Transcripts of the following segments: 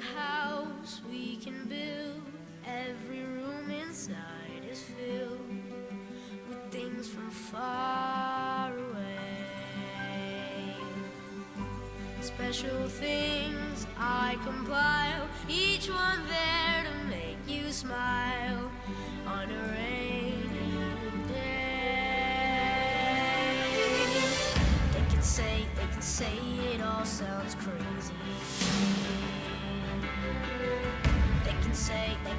house we can build. Every room inside is filled with things from far away. Special things I compile, each one there to make you smile on a rainy day. They can say it all sounds crazy. They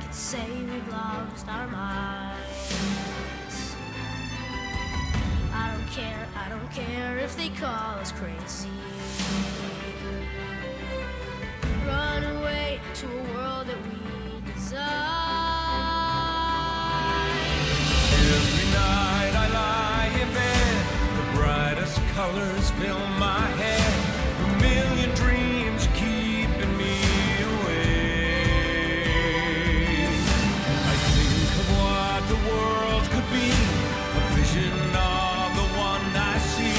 can say we've lost our minds. I don't care if they call us crazy. Run away to a world that we design. Every night I lie in bed, the brightest colors fill my head. A million dreams keeping me awake. I think of what the world could be, a vision of the one I see.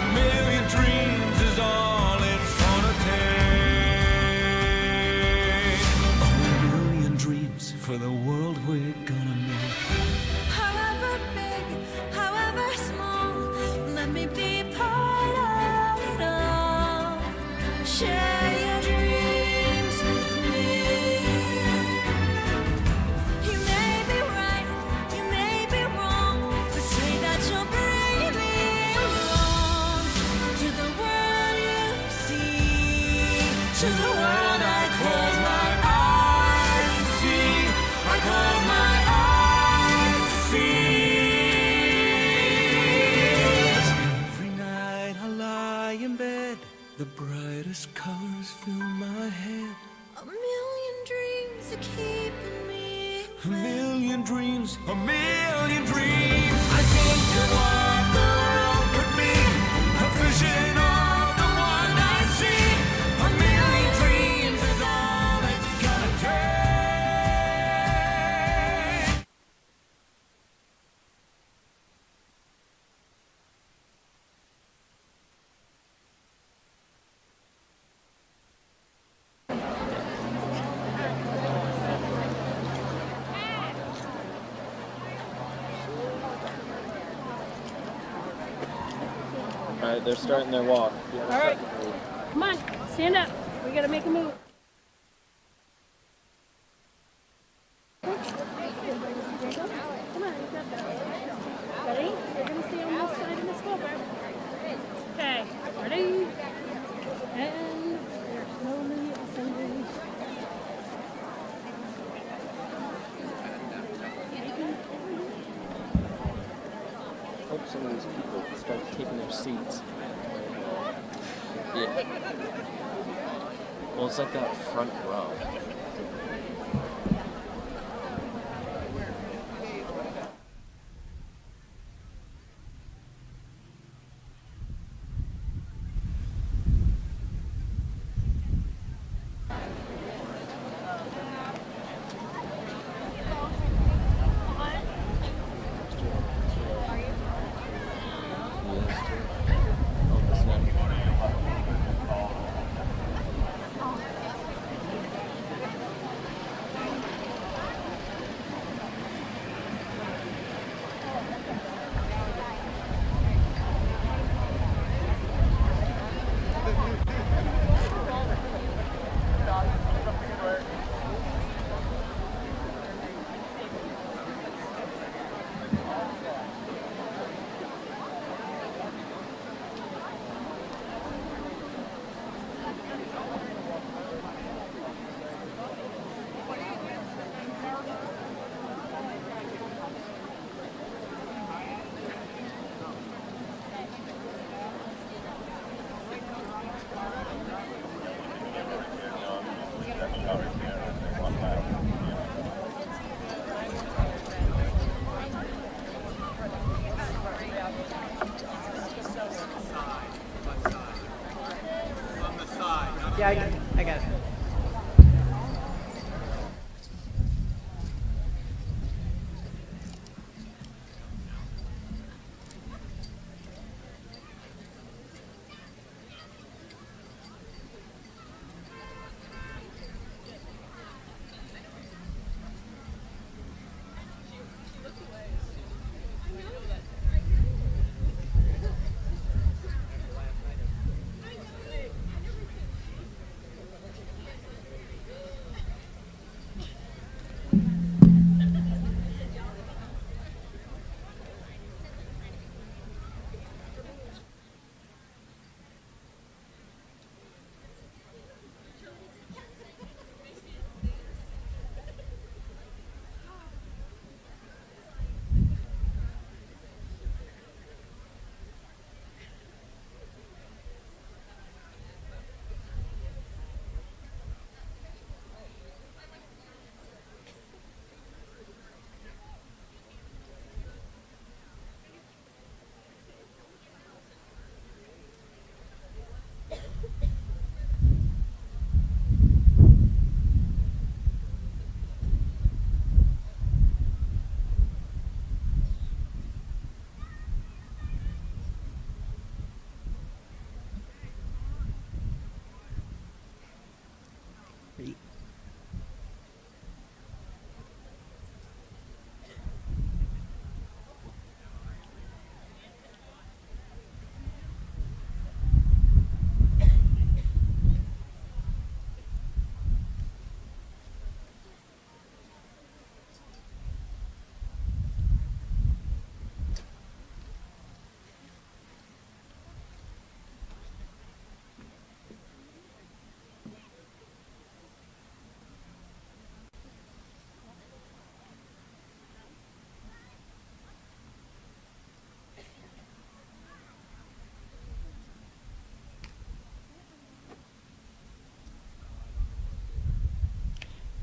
A million dreams is all it's gonna take. A million dreams for the world we're gonna make. However big, however small, let me be part of it all. Share your dreams with me. You may be right, you may be wrong, but say that you'll bring me along to the world you see, to the world I close my eyes to see. I close my eyes to see. Every night I lie in bed, the brightest colors fill my head. A million dreams are keeping me. A million dreams, a million dreams. I think of what the world could be, a vision of the one I see. A million dreams is all it's gonna take. All right, they're starting their walk. All right, come on, stand up. We gotta make a move. Come on, you got that. Ready? You're gonna stay on this side of this cover. Okay, ready? And we're slowly ascending. Hope some of these people start taking their seats. Yeah. Well, it's like that front row. Yeah, I got it.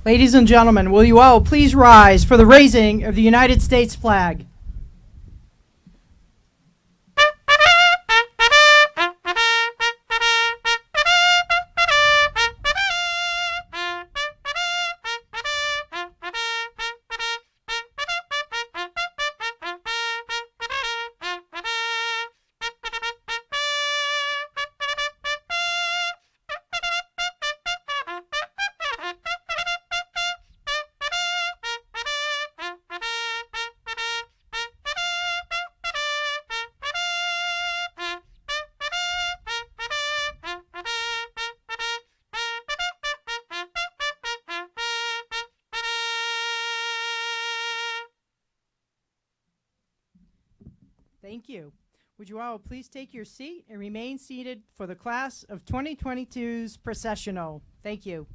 Ladies and gentlemen, will you all please rise for the raising of the United States flag? Thank you. Would you all please take your seat and remain seated for the class of 2022's processional? Thank you.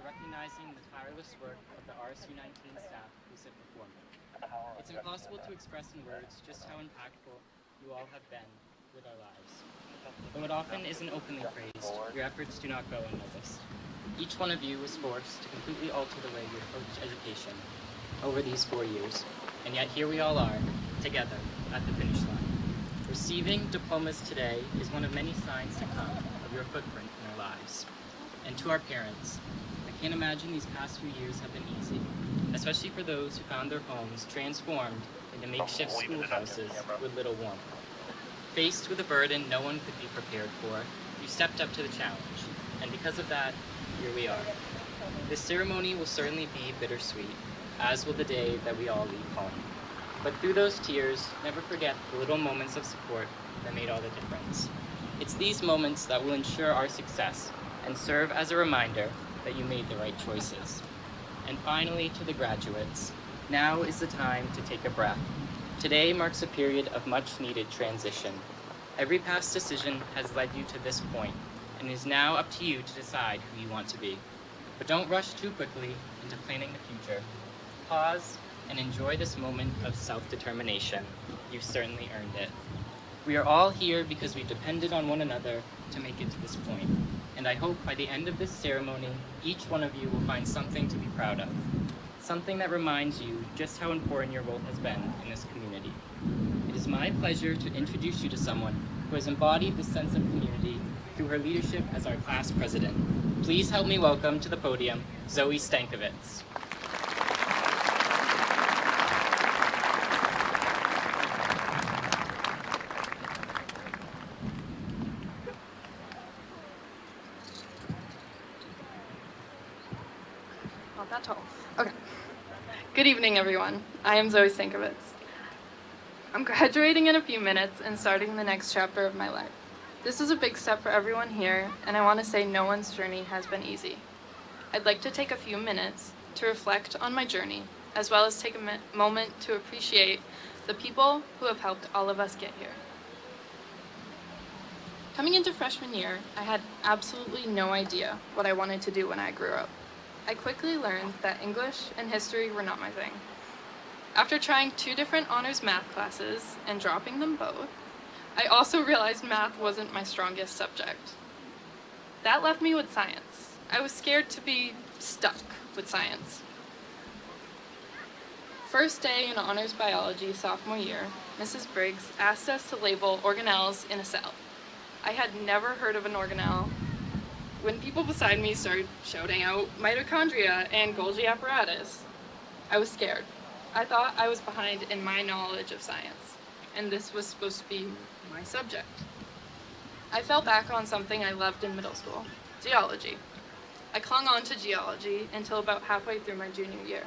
recognizing the tireless work of the RSU 19 staff who sit before me. It's impossible to express in words just how impactful you all have been with our lives. Though it often isn't openly praised, your efforts do not go unnoticed. Each one of you was forced to completely alter the way you approach education over these 4 years, and yet here we all are, together, at the finish line. Receiving diplomas today is one of many signs to come of your footprint in our lives. And to our parents, I can't imagine these past few years have been easy, especially for those who found their homes transformed into makeshift schoolhouses with little warmth. Faced with a burden no one could be prepared for, you stepped up to the challenge, and because of that, here we are. This ceremony will certainly be bittersweet, as will the day that we all leave home. But through those tears, never forget the little moments of support that made all the difference. It's these moments that will ensure our success and serve as a reminder that you made the right choices. And finally, to the graduates, now is the time to take a breath. Today marks a period of much-needed transition. Every past decision has led you to this point, and it is now up to you to decide who you want to be. But don't rush too quickly into planning the future. Pause and enjoy this moment of self-determination. You've certainly earned it. We are all here because we depended on one another to make it to this point. And I hope by the end of this ceremony, each one of you will find something to be proud of. Something that reminds you just how important your role has been in this community. It is my pleasure to introduce you to someone who has embodied this sense of community through her leadership as our class president. Please help me welcome to the podium, Zoe Stankovitz. Not that tall. Okay. Good evening, everyone. I am Zoe Stankovitz. I'm graduating in a few minutes and starting the next chapter of my life. This is a big step for everyone here, and I want to say no one's journey has been easy. I'd like to take a few minutes to reflect on my journey, as well as take a moment to appreciate the people who have helped all of us get here. Coming into freshman year, I had absolutely no idea what I wanted to do when I grew up. I quickly learned that English and history were not my thing. After trying 2 different honors math classes and dropping them both, I also realized math wasn't my strongest subject. That left me with science. I was scared to be stuck with science. First day in honors biology sophomore year, Mrs. Briggs asked us to label organelles in a cell. I had never heard of an organelle when people beside me started shouting out mitochondria and Golgi apparatus. I was scared. I thought I was behind in my knowledge of science, and this was supposed to be my subject. I fell back on something I loved in middle school, geology. I clung on to geology until about halfway through my junior year.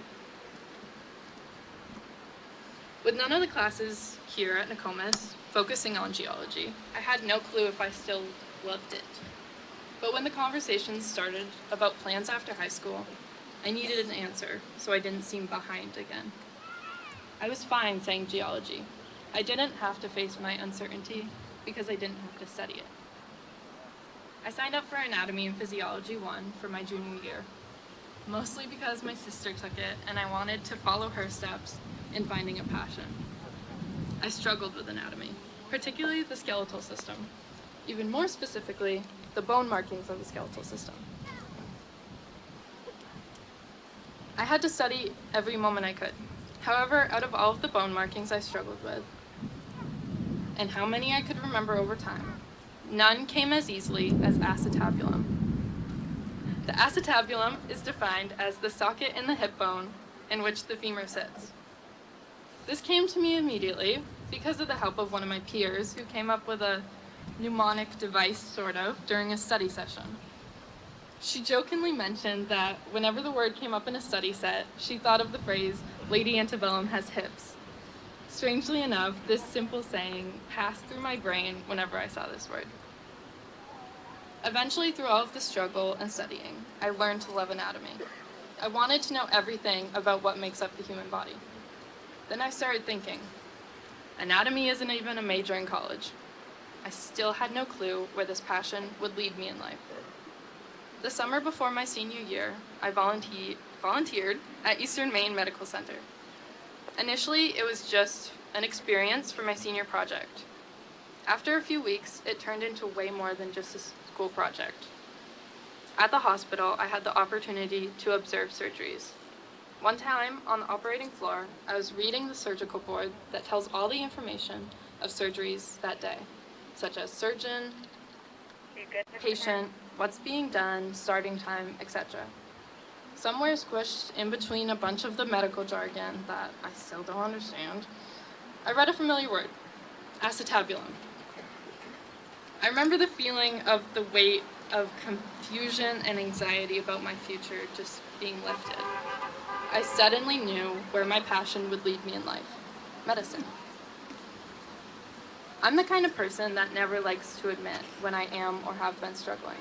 With none of the classes here at Nokomis focusing on geology, I had no clue if I still loved it. But when the conversations started about plans after high school, I needed an answer so I didn't seem behind again. I was fine saying geology. I didn't have to face my uncertainty because I didn't have to study it. I signed up for Anatomy and Physiology 1 for my junior year, mostly because my sister took it and I wanted to follow her steps in finding a passion. I struggled with anatomy, particularly the skeletal system, even more specifically, the bone markings of the skeletal system. I had to study every moment I could. However, out of all of the bone markings I struggled with, and how many I could remember over time, none came as easily as acetabulum. The acetabulum is defined as the socket in the hip bone in which the femur sits. This came to me immediately because of the help of one of my peers who came up with a mnemonic device, sort of, during a study session. She jokingly mentioned that whenever the word came up in a study set, she thought of the phrase, "Lady Antebellum has hips." Strangely enough, this simple saying passed through my brain whenever I saw this word. Eventually, through all of the struggle and studying, I learned to love anatomy. I wanted to know everything about what makes up the human body. Then I started thinking, anatomy isn't even a major in college. I still had no clue where this passion would lead me in life. The summer before my senior year, I volunteered at Eastern Maine Medical Center. Initially, it was just an experience for my senior project. After a few weeks, it turned into way more than just a school project. At the hospital, I had the opportunity to observe surgeries. One time, on the operating floor, I was reading the surgical board that tells all the information of surgeries that day, such as surgeon, patient, what's being done, starting time, etc. Somewhere squished in between a bunch of the medical jargon that I still don't understand, I read a familiar word, acetabulum. I remember the feeling of the weight of confusion and anxiety about my future just being lifted. I suddenly knew where my passion would lead me in life, medicine. I'm the kind of person that never likes to admit when I am or have been struggling.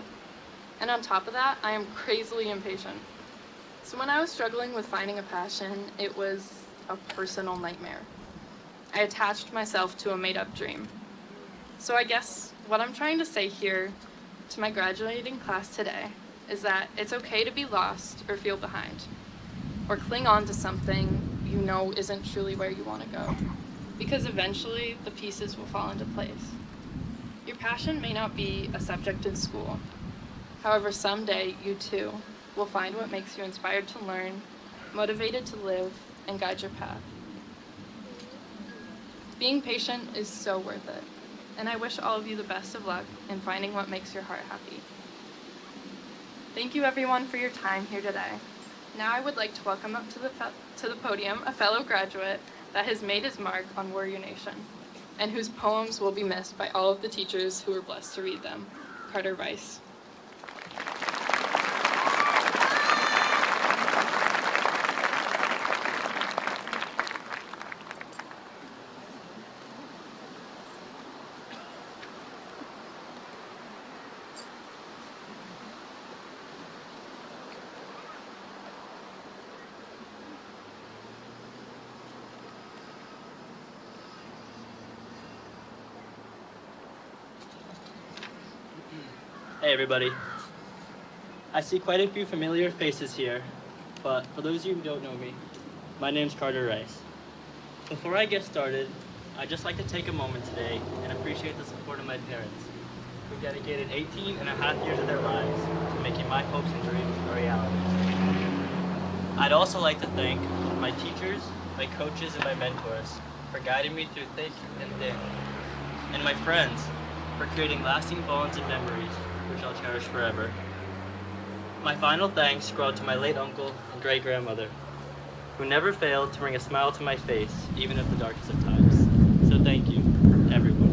And on top of that, I am crazily impatient. So when I was struggling with finding a passion, it was a personal nightmare. I attached myself to a made-up dream. So I guess what I'm trying to say here to my graduating class today is that it's okay to be lost or feel behind, or cling on to something you know isn't truly where you want to go, because eventually the pieces will fall into place. Your passion may not be a subject in school. However, someday you too will find what makes you inspired to learn, motivated to live, and guide your path. Being patient is so worth it, and I wish all of you the best of luck in finding what makes your heart happy. Thank you everyone for your time here today. Now I would like to welcome up to the podium a fellow graduate that has made his mark on Warrior Nation, and whose poems will be missed by all of the teachers who were blessed to read them, Carter Rice. Hey everybody. I see quite a few familiar faces here, but for those of you who don't know me, my name's Carter Rice. Before I get started, I'd just like to take a moment today and appreciate the support of my parents, who dedicated 18 and a half years of their lives to making my hopes and dreams a reality. I'd also like to thank my teachers, my coaches, and my mentors for guiding me through thick and thin, and my friends for creating lasting bonds and memories which I'll cherish forever. My final thanks go out to my late uncle and great-grandmother, who never failed to bring a smile to my face, even at the darkest of times. So thank you, everyone.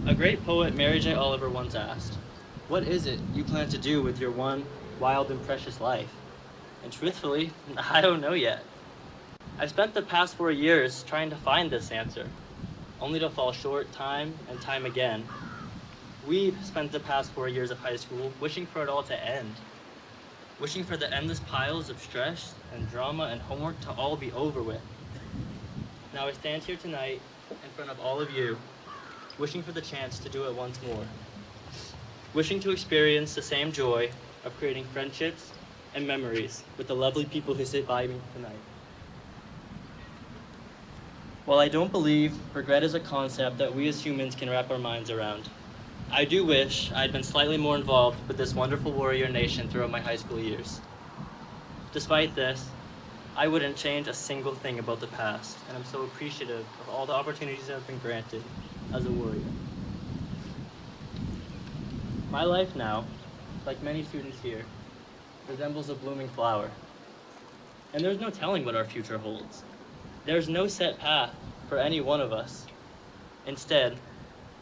A great poet, Mary J. Oliver, once asked, "What is it you plan to do with your one wild and precious life?" And truthfully, I don't know yet. I've spent the past 4 years trying to find this answer, only to fall short time and time again. We've spent the past 4 years of high school wishing for it all to end, wishing for the endless piles of stress and drama and homework to all be over with. Now I stand here tonight in front of all of you, wishing for the chance to do it once more, wishing to experience the same joy of creating friendships and memories with the lovely people who sit by me tonight. While I don't believe regret is a concept that we as humans can wrap our minds around, I do wish I had been slightly more involved with this wonderful warrior nation throughout my high school years. Despite this, I wouldn't change a single thing about the past, and I'm so appreciative of all the opportunities that have been granted as a warrior. My life now, like many students here, resembles a blooming flower. And there's no telling what our future holds. There's no set path for any one of us. Instead,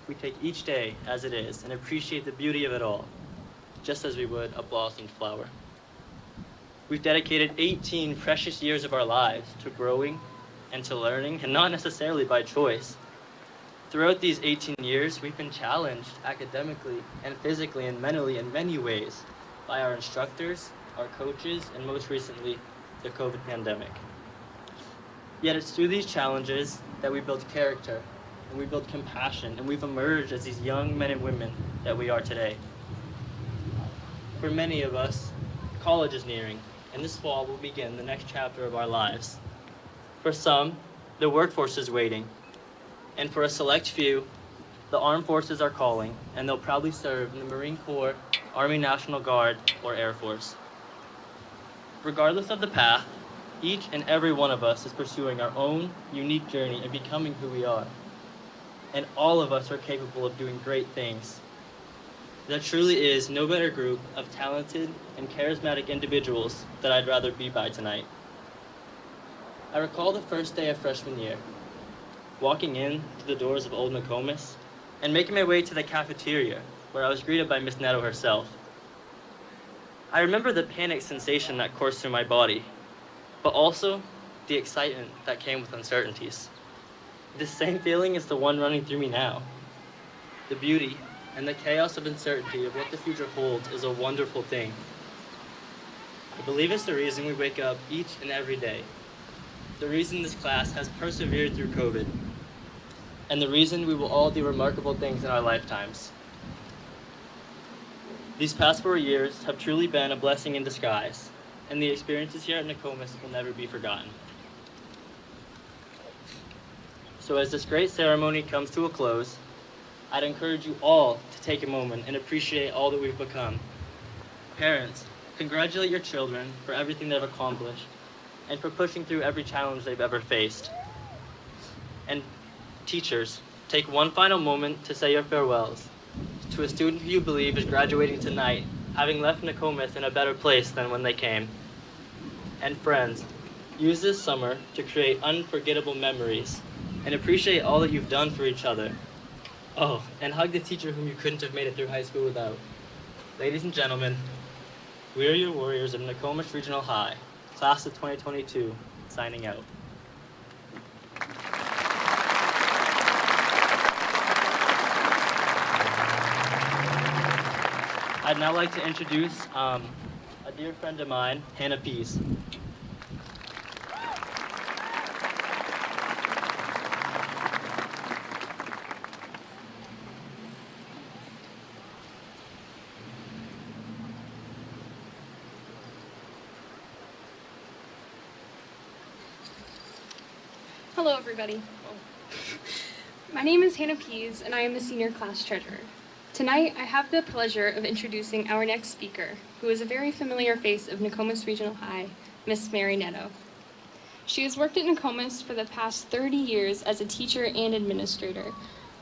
we take each day as it is and appreciate the beauty of it all, just as we would a blossomed flower. We've dedicated 18 precious years of our lives to growing and to learning, and not necessarily by choice. Throughout these 18 years, we've been challenged academically and physically and mentally in many ways by our instructors, our coaches, and most recently, the COVID pandemic. Yet it's through these challenges that we build character, and we build compassion, and we've emerged as these young men and women that we are today. For many of us, college is nearing, and this fall will begin the next chapter of our lives. For some, the workforce is waiting, and for a select few, the armed forces are calling, and they'll probably serve in the Marine Corps, Army National Guard, or Air Force. Regardless of the path, each and every one of us is pursuing our own unique journey and becoming who we are. And all of us are capable of doing great things. There truly is no better group of talented and charismatic individuals that I'd rather be by tonight. I recall the first day of freshman year, walking in to the doors of Old Nokomis and making my way to the cafeteria where I was greeted by Miss Neto herself. I remember the panic sensation that coursed through my body, but also the excitement that came with uncertainties. This same feeling is the one running through me now. The beauty and the chaos of uncertainty of what the future holds is a wonderful thing. I believe it's the reason we wake up each and every day, the reason this class has persevered through COVID, and the reason we will all do remarkable things in our lifetimes. These past 4 years have truly been a blessing in disguise, and the experiences here at Nokomis will never be forgotten. So as this great ceremony comes to a close, I'd encourage you all to take a moment and appreciate all that we've become. Parents, congratulate your children for everything they've accomplished and for pushing through every challenge they've ever faced. And teachers, take one final moment to say your farewells to a student who you believe is graduating tonight, having left Nokomis in a better place than when they came. And friends, use this summer to create unforgettable memories and appreciate all that you've done for each other. Oh, and hug the teacher whom you couldn't have made it through high school without. Ladies and gentlemen, we are your warriors of Nokomis Regional High, class of 2022, signing out. I'd now like to introduce a dear friend of mine, Hannah Pease. Hello, everybody. My name is Hannah Pease, and I am the senior class treasurer. Tonight, I have the pleasure of introducing our next speaker, who is a very familiar face of Nokomis Regional High, Miss Mary Neto. She has worked at Nokomis for the past 30 years as a teacher and administrator,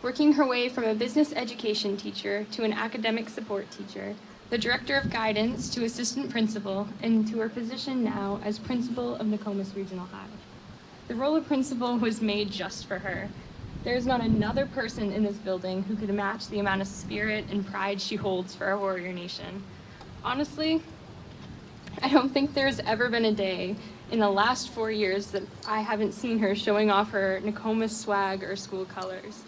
working her way from a business education teacher to an academic support teacher, the director of guidance to assistant principal, and to her position now as principal of Nokomis Regional High. The role of principal was made just for her. There is not another person in this building who could match the amount of spirit and pride she holds for our warrior nation. Honestly, I don't think there's ever been a day in the last 4 years that I haven't seen her showing off her Nokomis swag or school colors.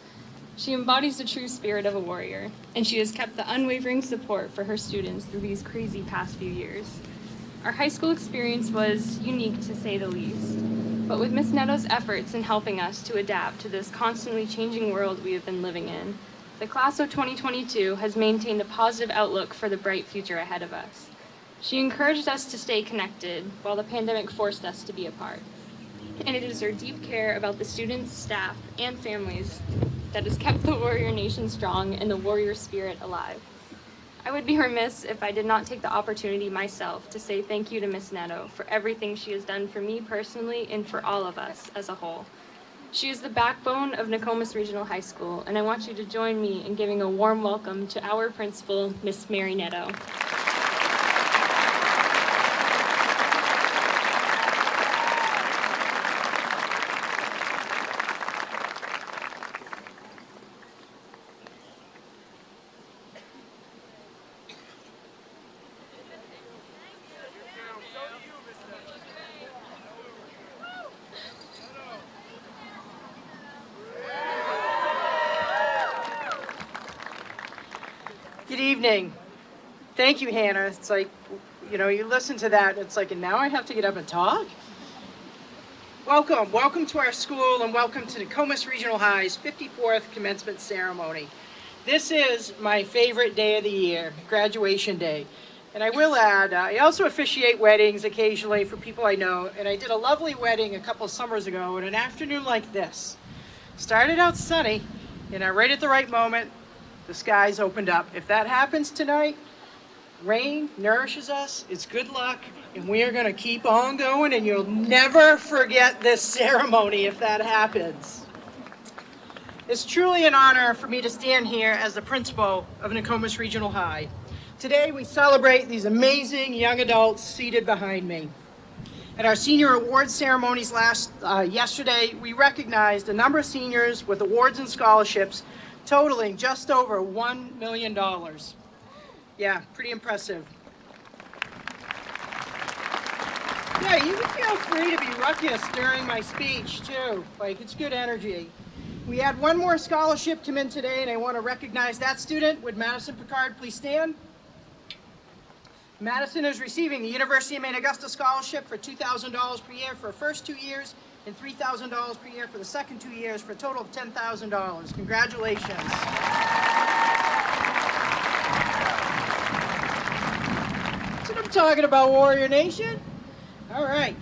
She embodies the true spirit of a warrior, and she has kept the unwavering support for her students through these crazy past few years. Our high school experience was unique, to say the least. But with Miss Neto's efforts in helping us to adapt to this constantly changing world we have been living in, the class of 2022 has maintained a positive outlook for the bright future ahead of us. She encouraged us to stay connected while the pandemic forced us to be apart. And it is her deep care about the students, staff, and families that has kept the warrior nation strong and the warrior spirit alive. I would be remiss if I did not take the opportunity myself to say thank you to Miss Neto for everything she has done for me personally and for all of us as a whole. She is the backbone of Nokomis Regional High School, and I want you to join me in giving a warm welcome to our principal, Miss Mary Neto. Good evening. Thank you, Hannah. It's like, you listen to that, and it's like, and now I have to get up and talk? Welcome to our school, and welcome to Nokomis Regional High's 54th commencement ceremony. This is my favorite day of the year, graduation day. And I will add, I also officiate weddings occasionally for people I know, and I did a lovely wedding a couple of summers ago on an afternoon like this. Started out sunny, and right at the right moment, the skies opened up. If that happens tonight, rain nourishes us, it's good luck, and we are going to keep on going, and you'll never forget this ceremony if that happens. It's truly an honor for me to stand here as the principal of Nokomis Regional High. Today we celebrate these amazing young adults seated behind me. At our senior awards ceremonies yesterday, we recognized a number of seniors with awards and scholarships totaling just over $1 million. Yeah, pretty impressive. Yeah, you can feel free to be ruckus during my speech too. Like, it's good energy. We had one more scholarship come in today, and I want to recognize that student. Would Madison Picard please stand? Madison is receiving the University of Maine Augusta Scholarship for $2,000 per year for her first 2 years and $3,000 per year for the second 2 years for a total of $10,000. Congratulations. That's what I'm talking about, Warrior Nation. All right.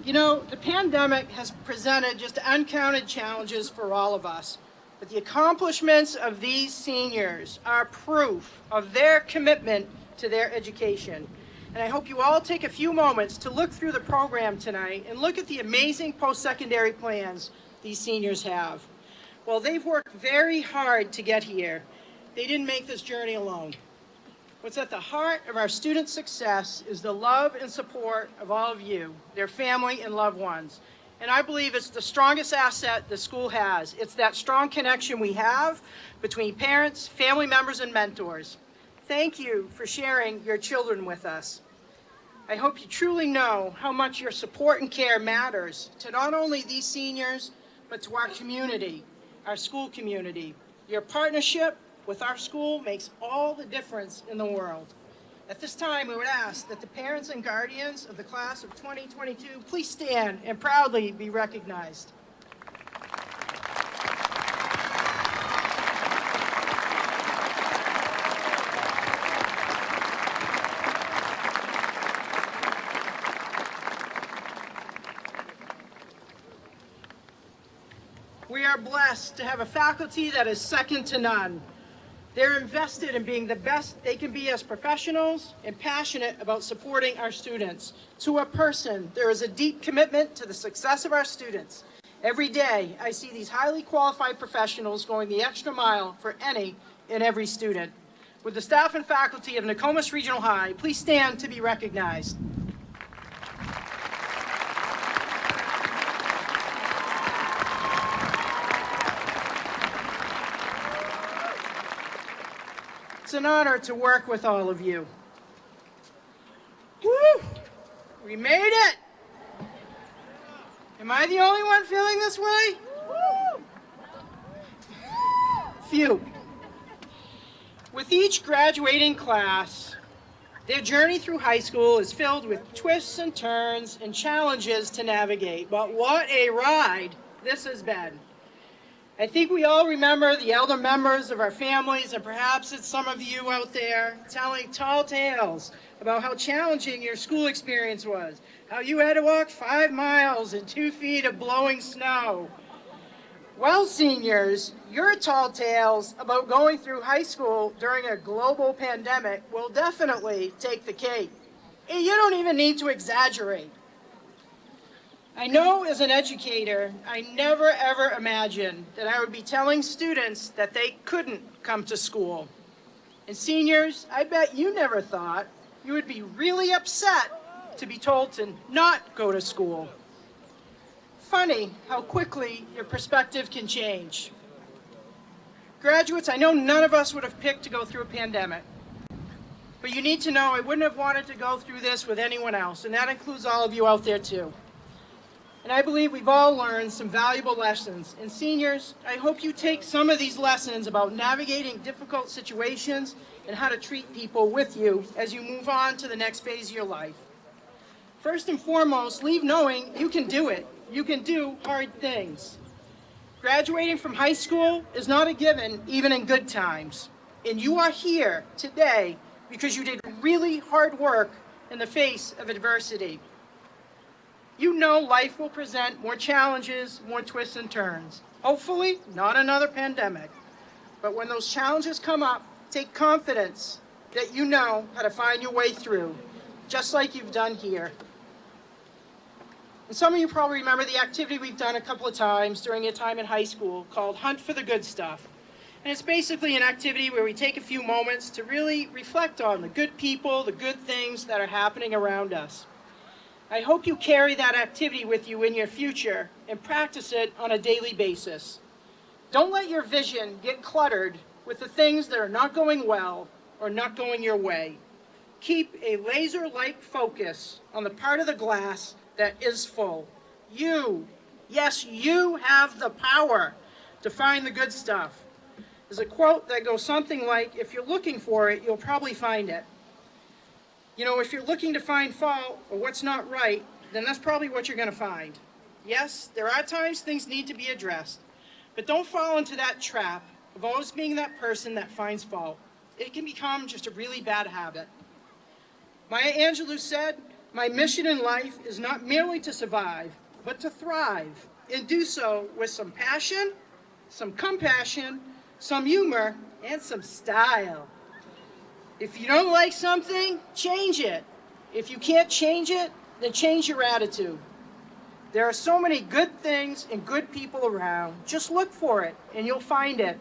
You know, the pandemic has presented just uncounted challenges for all of us. But the accomplishments of these seniors are proof of their commitment to their education. And I hope you all take a few moments to look through the program tonight and look at the amazing post-secondary plans these seniors have. Well, they've worked very hard to get here. They didn't make this journey alone. What's at the heart of our student success is the love and support of all of you, their family and loved ones. And I believe it's the strongest asset the school has. It's that strong connection we have between parents, family members, and mentors. Thank you for sharing your children with us. I hope you truly know how much your support and care matters to not only these seniors, but to our community, our school community. Your partnership with our school makes all the difference in the world. At this time, we would ask that the parents and guardians of the class of 2022 please stand and proudly be recognized. We are blessed to have a faculty that is second to none. They're invested in being the best they can be as professionals and passionate about supporting our students. To a person, there is a deep commitment to the success of our students. Every day, I see these highly qualified professionals going the extra mile for any and every student. Would the staff and faculty of Nokomis Regional High please stand to be recognized? It's an honor to work with all of you. Woo! We made it! Am I the only one feeling this way? Woo! Phew. With each graduating class, their journey through high school is filled with twists and turns and challenges to navigate. But what a ride this has been. I think we all remember the elder members of our families, and perhaps it's some of you out there, telling tall tales about how challenging your school experience was, how you had to walk 5 miles in 2 feet of blowing snow. Well, seniors, your tall tales about going through high school during a global pandemic will definitely take the cake. And you don't even need to exaggerate. I know as an educator, I never ever imagined that I would be telling students that they couldn't come to school. And seniors, I bet you never thought you would be really upset to be told to not go to school. Funny how quickly your perspective can change. Graduates, I know none of us would have picked to go through a pandemic. But you need to know I wouldn't have wanted to go through this with anyone else, and that includes all of you out there too. And I believe we've all learned some valuable lessons. And seniors, I hope you take some of these lessons about navigating difficult situations and how to treat people with you as you move on to the next phase of your life. First and foremost, leave knowing you can do it. You can do hard things. Graduating from high school is not a given, even in good times. And you are here today because you did really hard work in the face of adversity. You know life will present more challenges, more twists and turns. Hopefully, not another pandemic. But when those challenges come up, take confidence that you know how to find your way through, just like you've done here. And some of you probably remember the activity we've done a couple of times during your time in high school called Hunt for the Good Stuff. And it's basically an activity where we take a few moments to really reflect on the good people, the good things that are happening around us. I hope you carry that activity with you in your future and practice it on a daily basis. Don't let your vision get cluttered with the things that are not going well or not going your way. Keep a laser-like focus on the part of the glass that is full. You, yes, you have the power to find the good stuff. There's a quote that goes something like, if you're looking for it, you'll probably find it. You know, if you're looking to find fault or what's not right, then that's probably what you're going to find. Yes, there are times things need to be addressed, but don't fall into that trap of always being that person that finds fault. It can become just a really bad habit. Maya Angelou said, "My mission in life is not merely to survive, but to thrive, and do so with some passion, some compassion, some humor, and some style." If you don't like something, change it. If you can't change it, then change your attitude. There are so many good things and good people around. Just look for it, and you'll find it.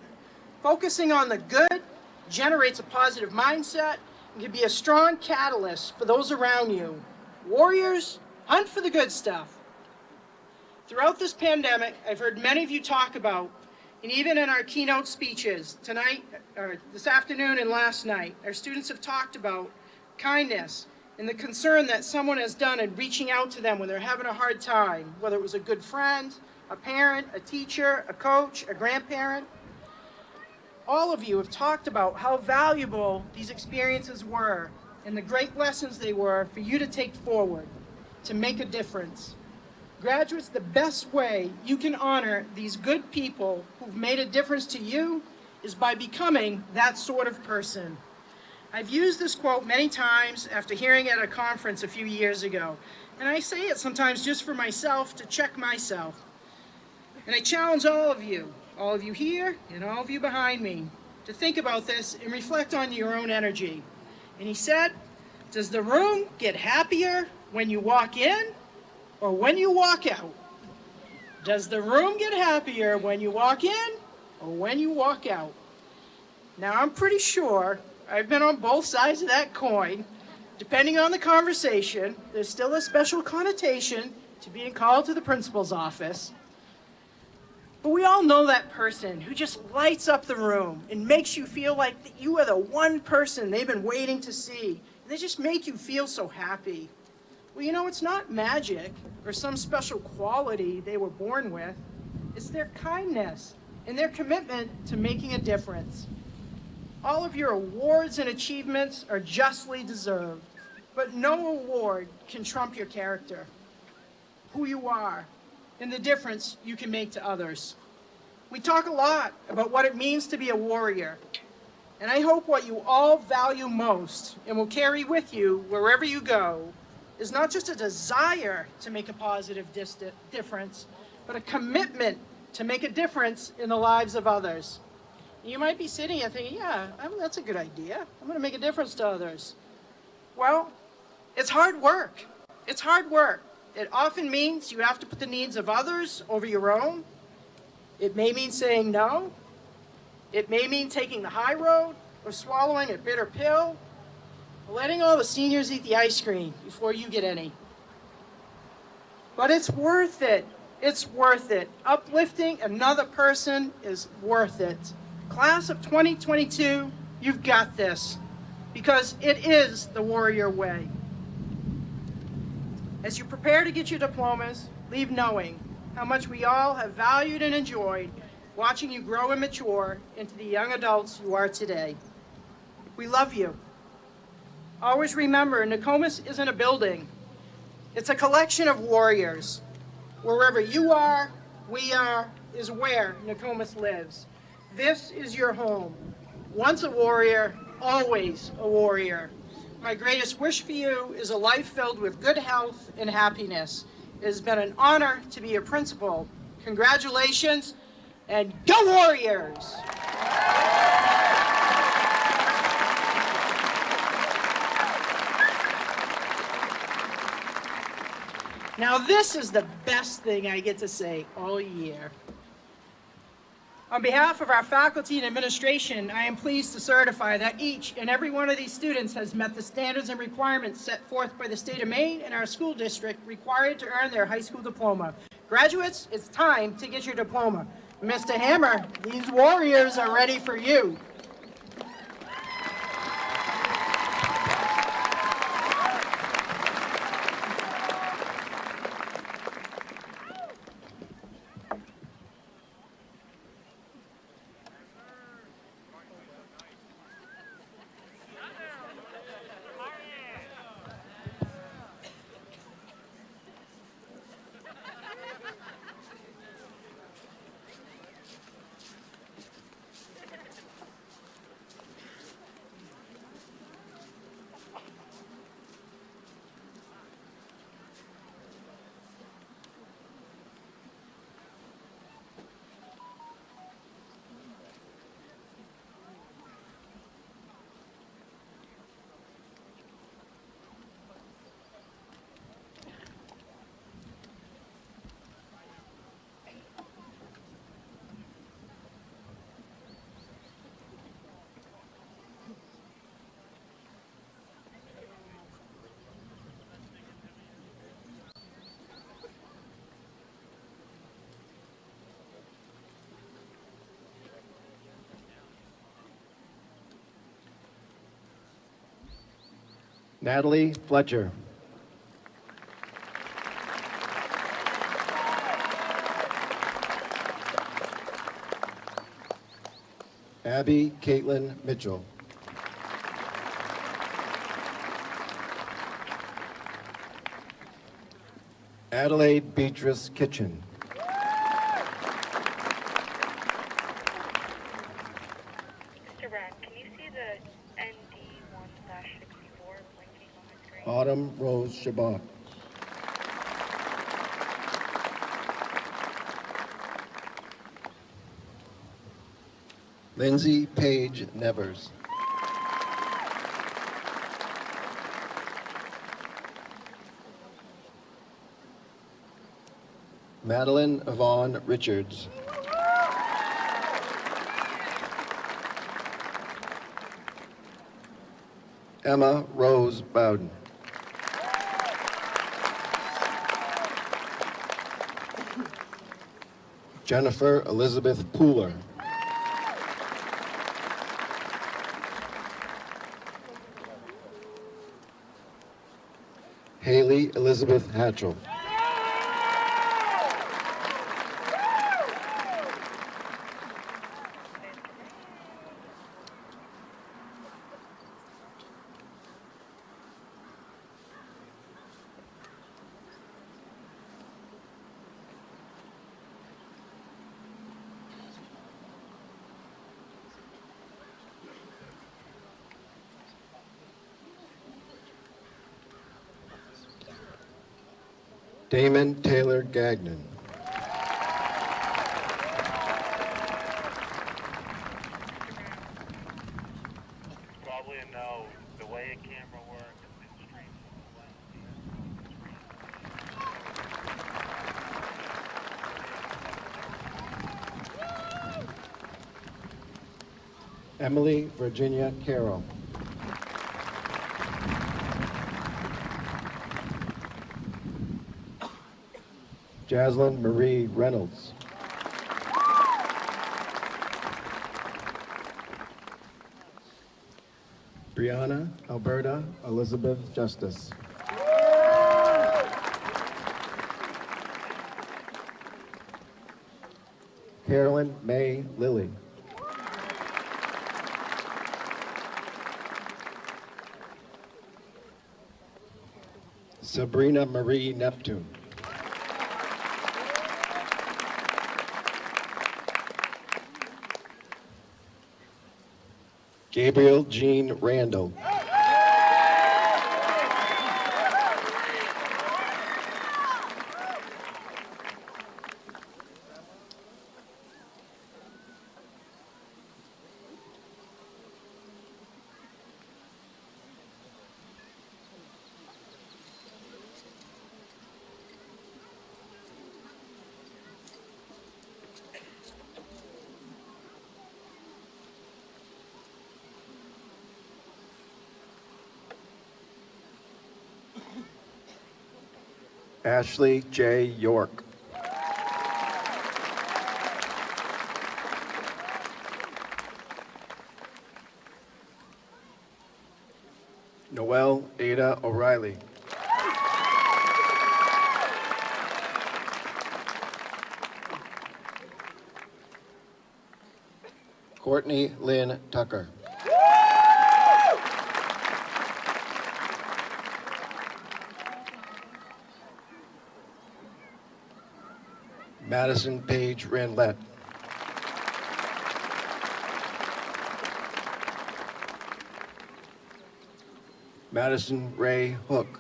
Focusing on the good generates a positive mindset and can be a strong catalyst for those around you. Warriors, hunt for the good stuff. Throughout this pandemic, I've heard many of you talk about, and even in our keynote speeches tonight, or this afternoon and last night, our students have talked about kindness and the concern that someone has done in reaching out to them when they're having a hard time, whether it was a good friend, a parent, a teacher, a coach, a grandparent. All of you have talked about how valuable these experiences were and the great lessons they were for you to take forward, to make a difference. Graduates, the best way you can honor these good people who've made a difference to you is by becoming that sort of person. I've used this quote many times after hearing it at a conference a few years ago, and I say it sometimes just for myself to check myself. And I challenge all of you here and all of you behind me, to think about this and reflect on your own energy. And he said, does the room get happier when you walk in or when you walk out? Does the room get happier when you walk in or when you walk out? Now, I'm pretty sure I've been on both sides of that coin. Depending on the conversation, there's still a special connotation to being called to the principal's office. But we all know that person who just lights up the room and makes you feel like you are the one person they've been waiting to see. And they just make you feel so happy. Well, you know, it's not magic or some special quality they were born with. It's their kindness and their commitment to making a difference. All of your awards and achievements are justly deserved, but no award can trump your character, who you are, and the difference you can make to others. We talk a lot about what it means to be a warrior, and I hope what you all value most and will carry with you wherever you go is not just a desire to make a positive difference, but a commitment to make a difference in the lives of others. You might be sitting here thinking, yeah, that's a good idea. I'm going to make a difference to others. Well, it's hard work. It's hard work. It often means you have to put the needs of others over your own. It may mean saying no. It may mean taking the high road or swallowing a bitter pill, or letting all the seniors eat the ice cream before you get any. But it's worth it. It's worth it. Uplifting another person is worth it. Class of 2022, you've got this, because it is the warrior way. As you prepare to get your diplomas, leave knowing how much we all have valued and enjoyed watching you grow and mature into the young adults you are today. We love you. Always remember, Nokomis isn't a building. It's a collection of warriors. Wherever you are, we are, is where Nokomis lives. This is your home. Once a warrior, always a warrior. My greatest wish for you is a life filled with good health and happiness. It has been an honor to be your principal. Congratulations, and go Warriors! Now this is the best thing I get to say all year. On behalf of our faculty and administration, I am pleased to certify that each and every one of these students has met the standards and requirements set forth by the state of Maine and our school district required to earn their high school diploma. Graduates, it's time to get your diploma. Mr. Hammer, these Warriors are ready for you. Natalie Fletcher. Abby Caitlin Mitchell. Adelaide Beatrice Kitchen. Mr. Brad, can you see the ND1/64 blinking on the screen? Autumn Rose Shabbat. Lindsay Page Nevers. Madeline Yvonne Richards. Emma Rose Bowden. Jennifer Elizabeth Pooler. Haley Elizabeth Hatchell. Damon Taylor Gagnon. Probably a no. The way a camera works, it streams Emily Virginia Carroll. Jaslyn Marie Reynolds. Brianna Alberta Elizabeth Justice. Carolyn May Lilly. Sabrina Marie Neptune. Gabriel Jean Randall. Ashley J. York. Noelle Ada O'Reilly. Courtney Lynn Tucker. Madison Page Ranlett. Madison Ray Hook.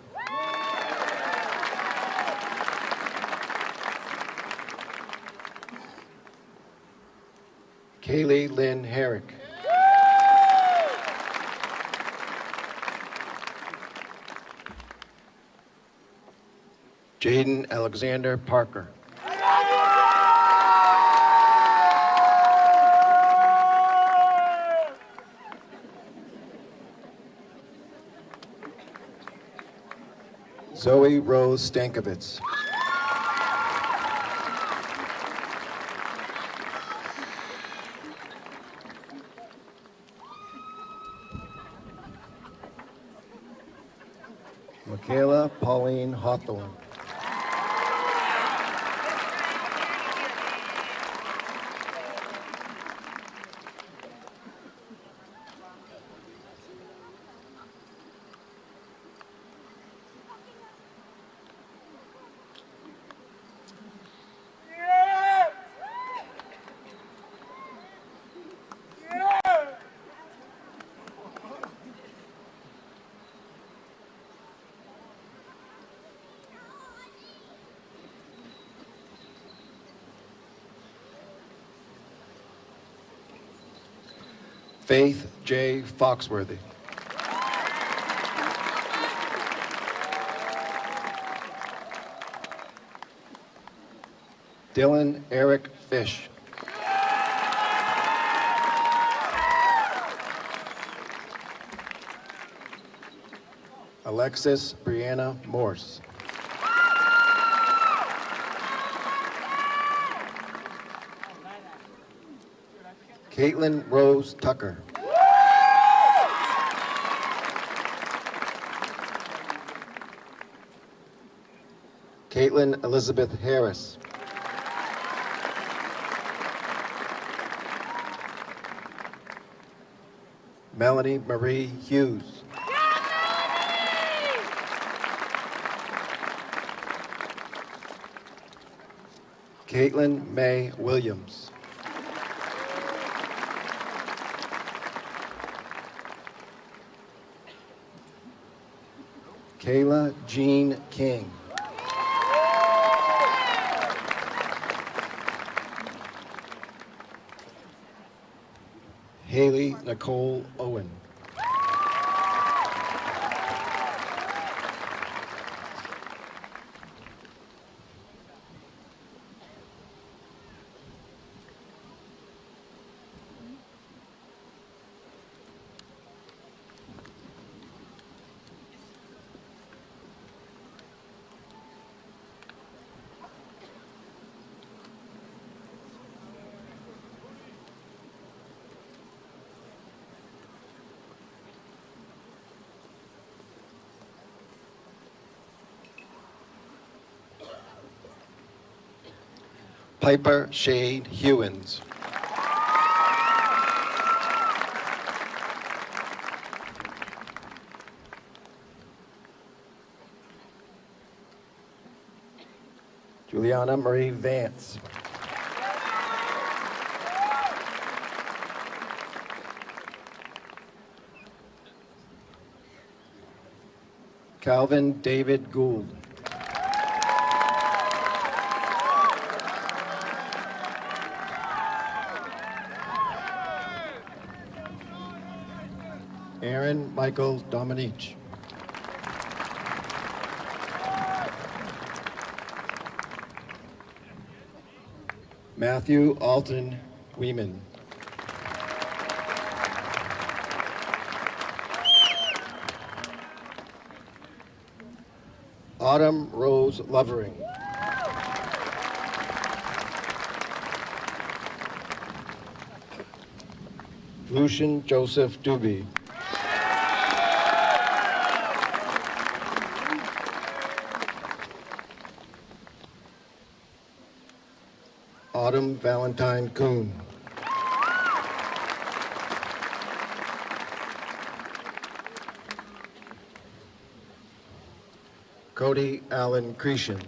Kaylee Lynn Herrick. Jaden Alexander Parker. Zoe Rose Stankovitz. Michaela Pauline Hawthorne. Faith J. Foxworthy. Dylan Eric Fish. Alexis Brianna Morse. Caitlin Rose Tucker. Caitlin Elizabeth Harris. Melanie Marie Hughes. Caitlin May Williams. Kayla Jean King. Haley Nicole Owen. Piper Shade Hewins. Juliana Marie Vance. Calvin David Gould. Aaron Michael Dominique. Matthew Alton Weeman. Autumn Rose Lovering. Lucian Joseph Doobie. Autumn Valentine Kuhn. Cody Allen Cretion.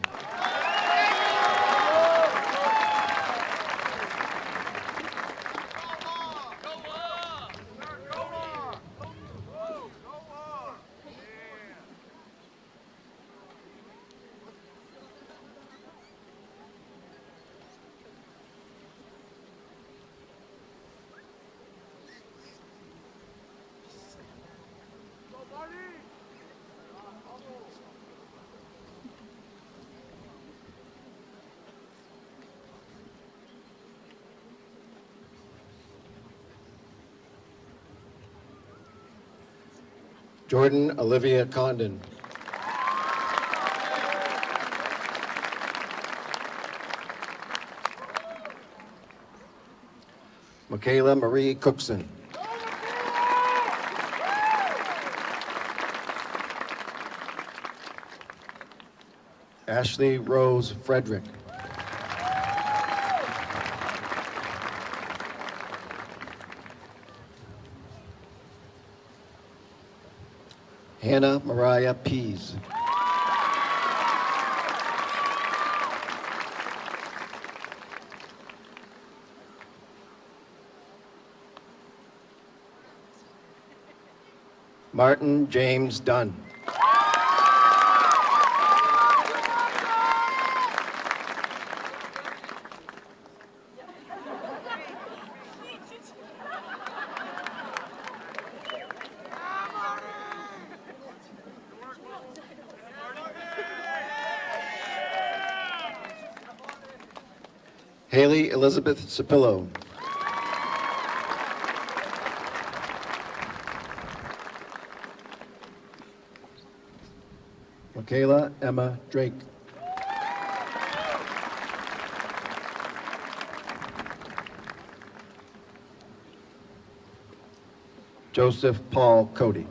Jordan Olivia Condon. Michaela Marie Cookson. Ashley Rose Frederick. Hannah Mariah Pease. Martin James Dunn. Haley Elizabeth Sapillo. Michaela Emma Drake. Joseph Paul Cody.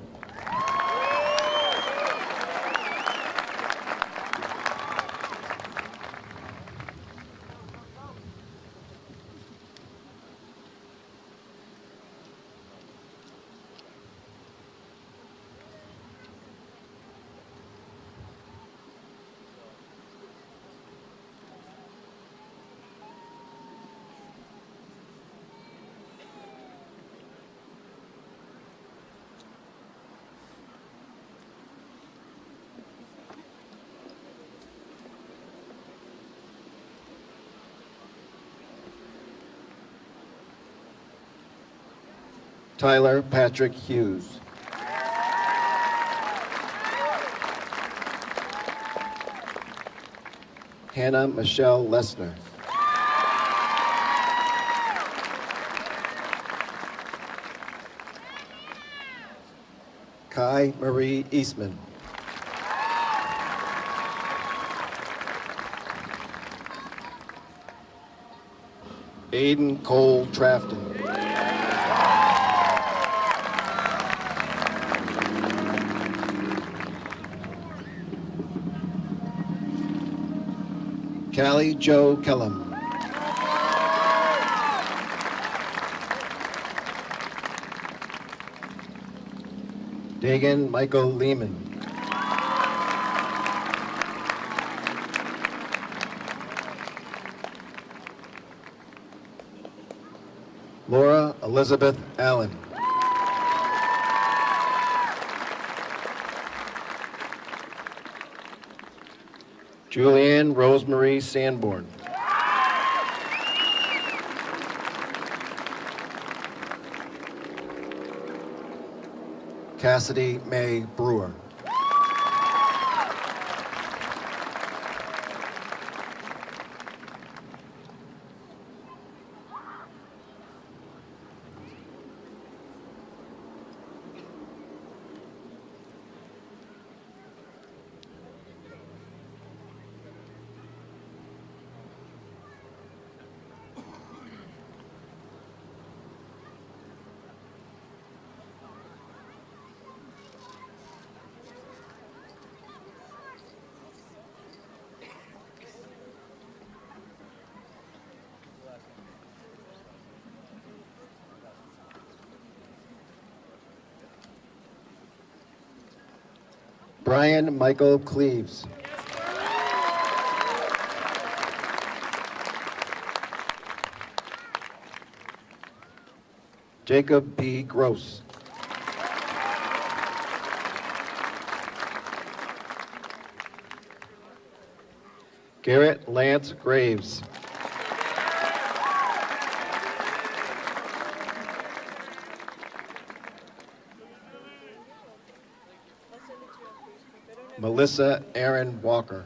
Tyler Patrick Hughes. Hannah Michelle Lessner. Kai Marie Eastman. Aiden Cole Trafton. Callie Joe Kellum. Dagan Michael Lehman. Laura Elizabeth Allen. Julianne Rosemary Sanborn. Cassidy May Brewer. Brian Michael Cleaves. Jacob B. Gross. Garrett Lance Graves. Melissa Aaron Walker.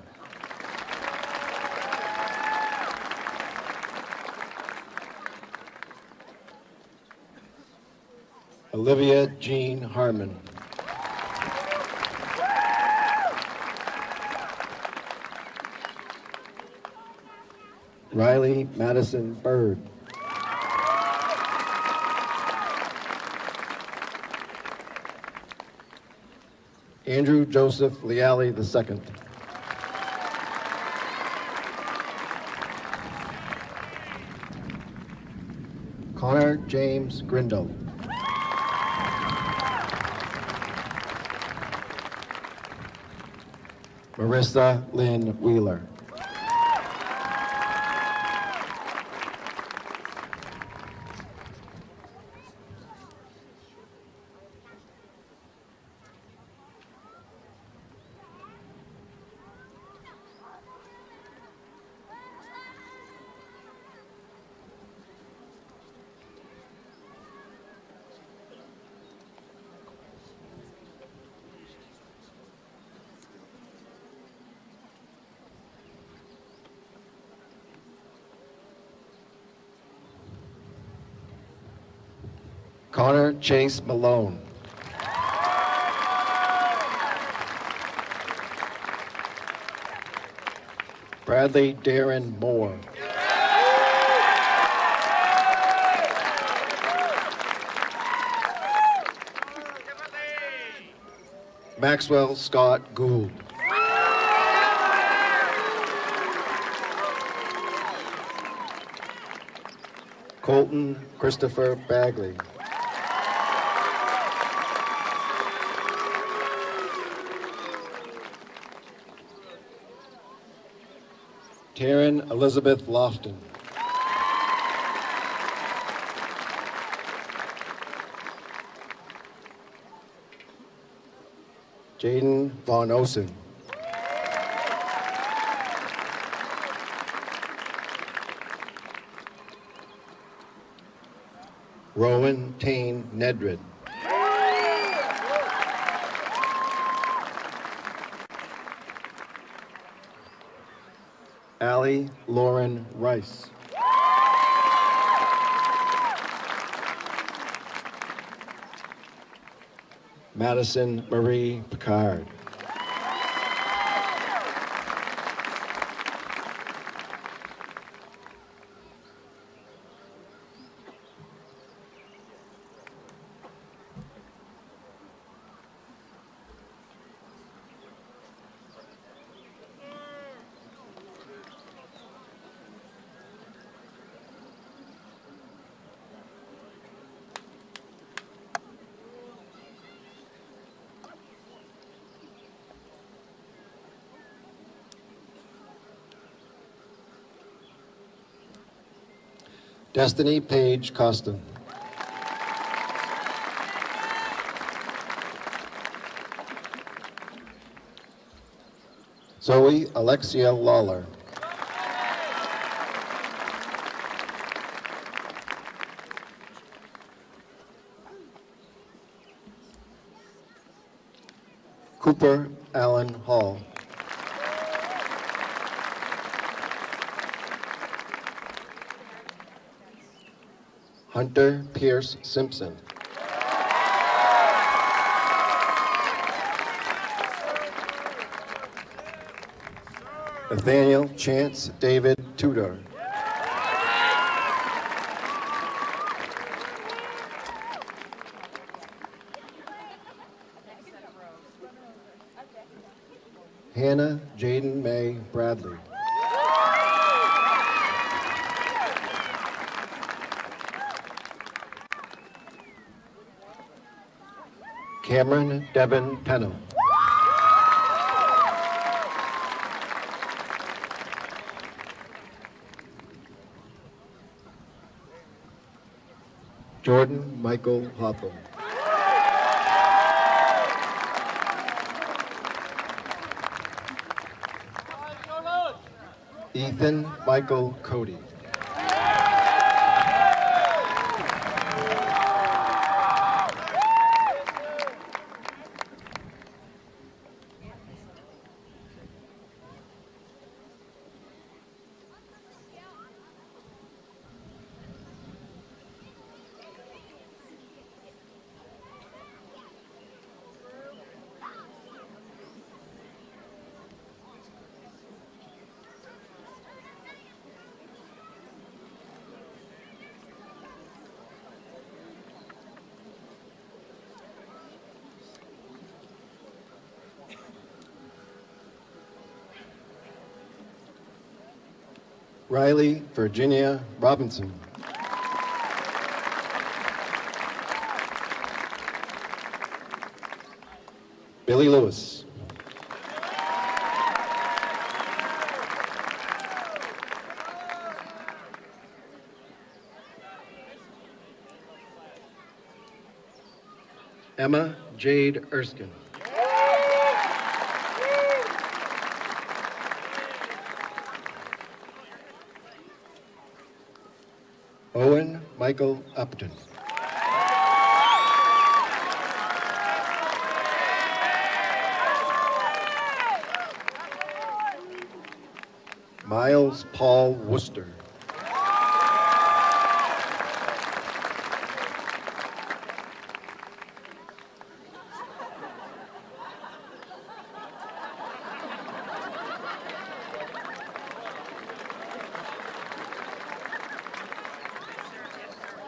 Olivia Jean Harmon. Riley Madison Bird. Andrew Joseph Leali II. Connor James Grindle. Marissa Lynn Wheeler. Connor Chase Malone. Bradley Darren Moore. Maxwell Scott Gould. Colton Christopher Bagley. Taryn Elizabeth Lofton. Jaden Von Osen. Rowan Tane Nedred. Allie Lauren Rice. Madison Marie Picard. Destiny Page Costin. Zoe Alexia Lawler. Cooper Allen Hall. Hunter Pierce Simpson. Nathaniel Chance David Tudor. Hannah Jaden May Bradley. Cameron Devin Penham. Jordan Michael Hawthorne. Ethan Michael Cody. Riley Virginia Robinson. Billy Lewis. Emma Jade Erskine. Owen Michael Upton. Miles Paul Worcester.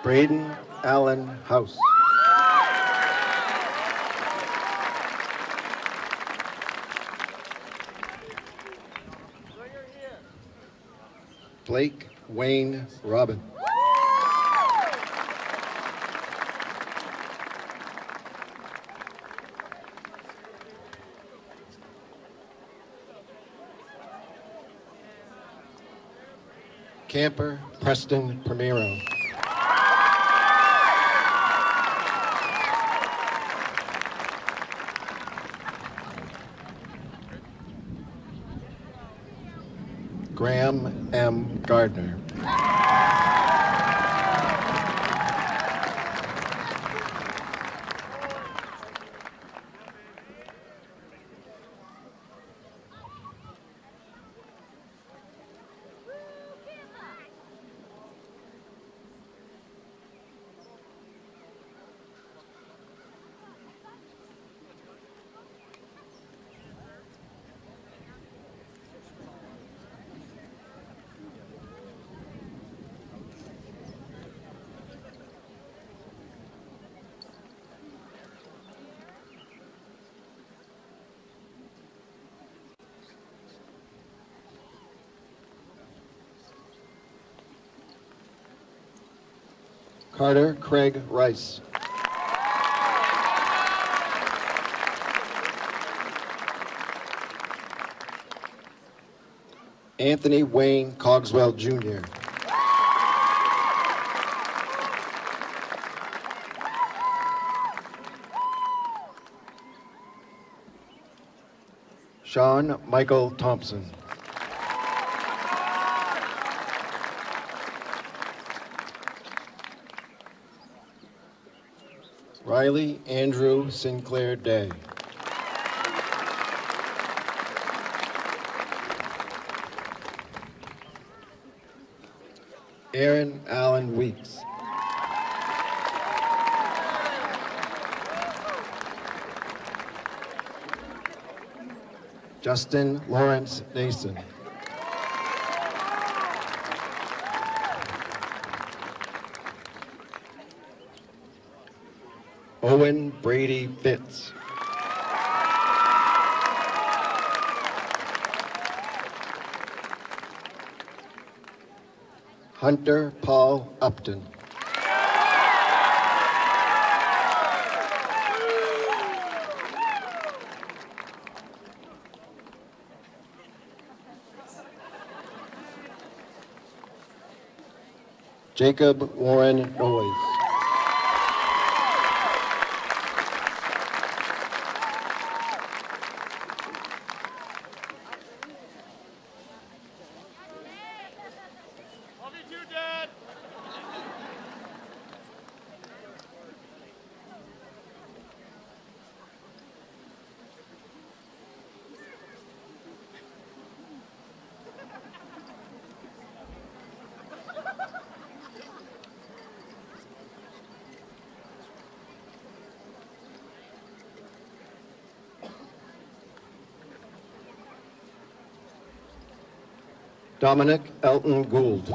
Braden Allen House. Blake Wayne Robin. Camper Preston Primero. Graham M. Gardner. Carter Craig Rice. Anthony Wayne Cogswell Jr. Sean Michael Thompson. Riley Andrew Sinclair Day. Aaron Allen Weeks. Justin Lawrence Nason. Owen Brady Fitz. Hunter Paul Upton. Jacob Warren Noyes. Love you too, Dad. Dominic Elton Gould.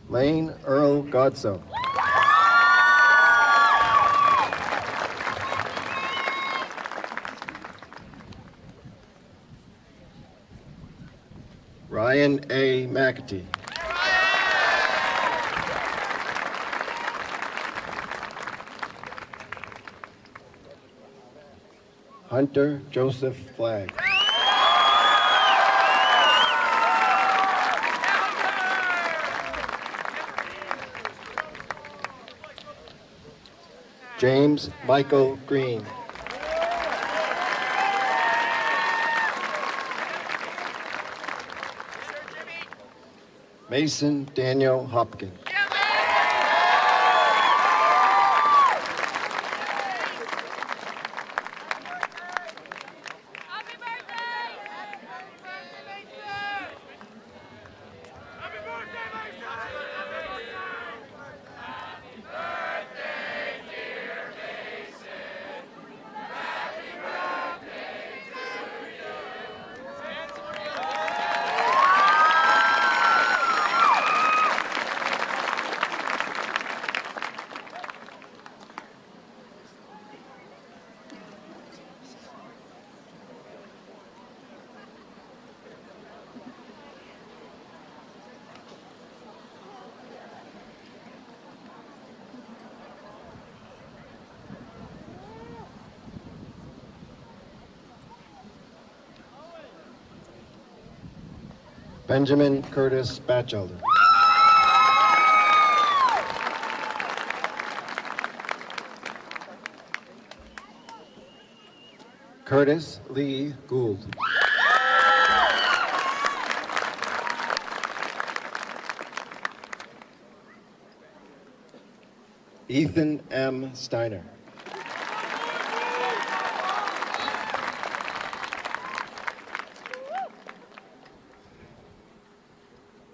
Lane Earl Godso. Ryan A. McAtee. Hunter Joseph Flagg. James Michael Green. Mason Daniel Hopkins. Benjamin Curtis Batchelder. Curtis Lee Gould. Ethan M. Steiner.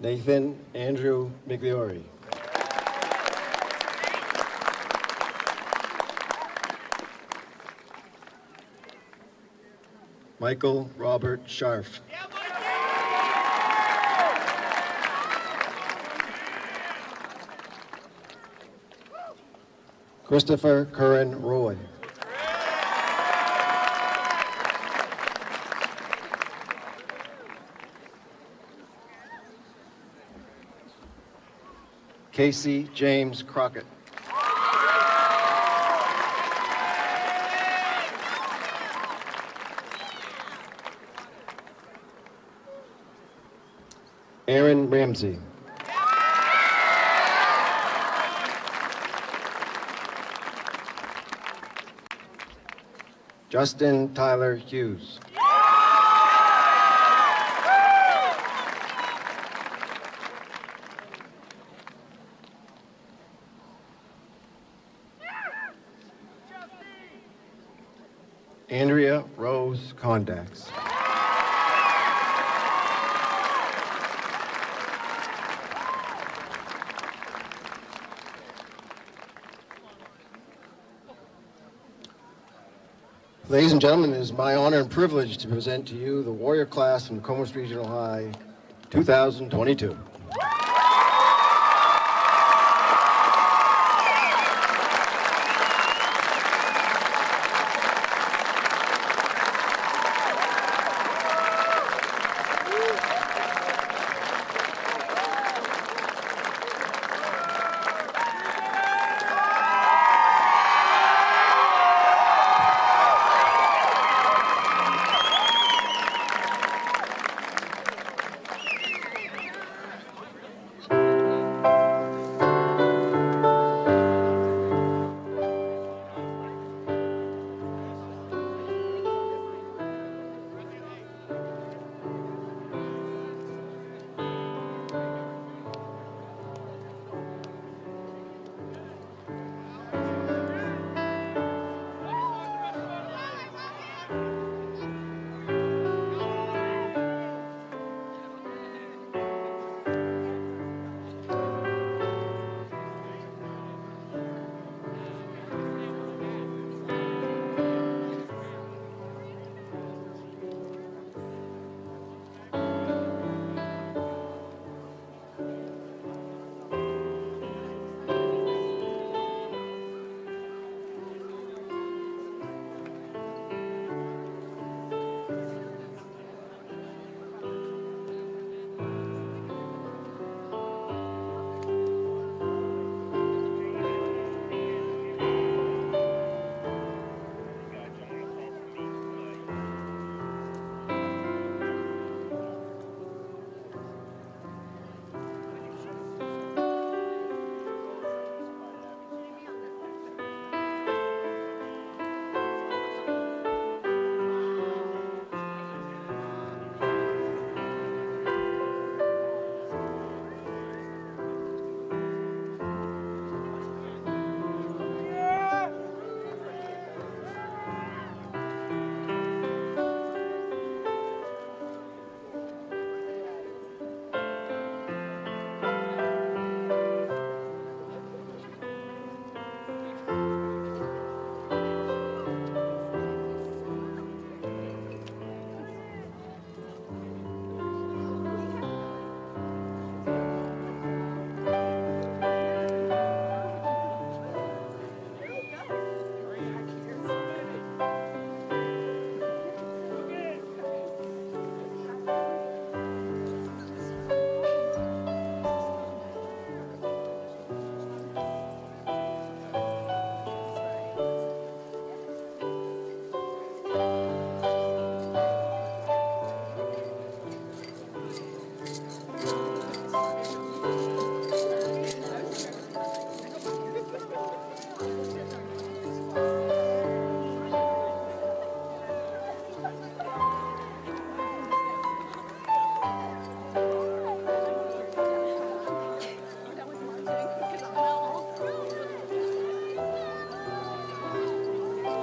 Nathan Andrew Migliori. Michael Robert Scharf. Christopher Curran Roy. Casey James Crockett. Aaron Ramsey. Justin Tyler Hughes. Andrea Rose Condax. Ladies and gentlemen, it is my honor and privilege to present to you the Warrior class from Nokomis Regional High 2022.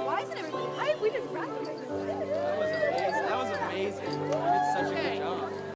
Why isn't everybody hype? We didn't practice.